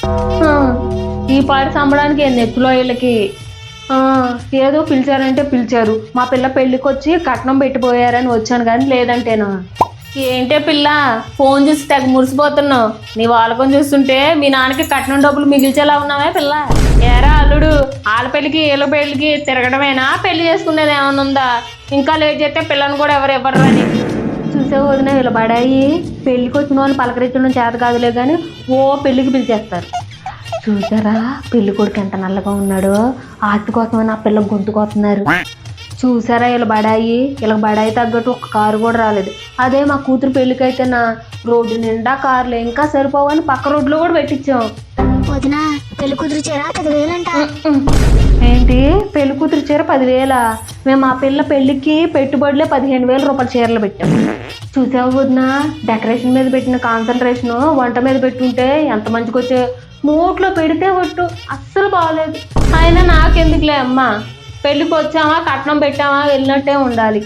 ఆ, ఈ పాటి సంబడానికి ఏంది ఎత్తులో వీళ్ళకి. ఆ, ఏదో పిలిచారంటే పిలిచారు. మా పిల్ల పెళ్ళికి వచ్చి కట్నం పెట్టిపోయారని వచ్చాను కానీ లేదంటేనా. ఏంటే పిల్ల ఫోన్ చూసి తెగ మురిసిపోతున్నావు. నీ వాళ్ళకం చూస్తుంటే మీ నాన్నకి కట్నం డబ్బులు మిగిల్చేలా ఉన్నావే పిల్ల. ఏరా అల్లుడు, వాళ్ళ పెళ్ళికి వీళ్ళ పెళ్ళికి తిరగడమేనా, పెళ్లి చేసుకునేది ఏమైనా ఉందా? ఇంకా లేట్ చేస్తే పిల్లని కూడా ఎవరు ఇవ్వరు అని. చూసే వదిన వీళ్ళ బడాయి పెళ్ళికి వచ్చిన వాళ్ళు పలకరించడం చేత కాదులే కానీ ఓ పెళ్ళికి పిలిచేస్తారు. చూసారా పెళ్లి కొడుకు ఎంత నల్లగా ఉన్నాడో, ఆస్తి కోసమని ఆ పిల్ల గొంతుకొస్తున్నారు. చూసారా వీళ్ళ బడాయి తగ్గట్టు ఒక కారు కూడా రాలేదు. అదే మా కూతురు పెళ్ళికైతే నా రోడ్డు నిండా కార్లు ఇంకా సరిపోవని పక్క రోడ్లో కూడా పెట్టించాం. వదిన పెళ్లి కూతురు చీర 10,000 అంట. ఏంటి పెళ్లి కూతురు చీర 10,000? మేము ఆ పిల్ల పెళ్లికి పెట్టుబడులే 15,000 రూపాయల చీరలు పెట్టాం. చూసావు వదిన, డెకరేషన్ మీద పెట్టిన కాన్సన్ట్రేషన్ వంట మీద పెట్టుంటే ఎంత మంచిగా వచ్చే. నోట్లో పెడితే ఒట్టు అస్సలు బాగలేదు. అయినా నాకెందుకులే అమ్మా, పెళ్ళికి వచ్చామా కట్నం పెట్టామా వెళ్ళినట్టే ఉండాలి.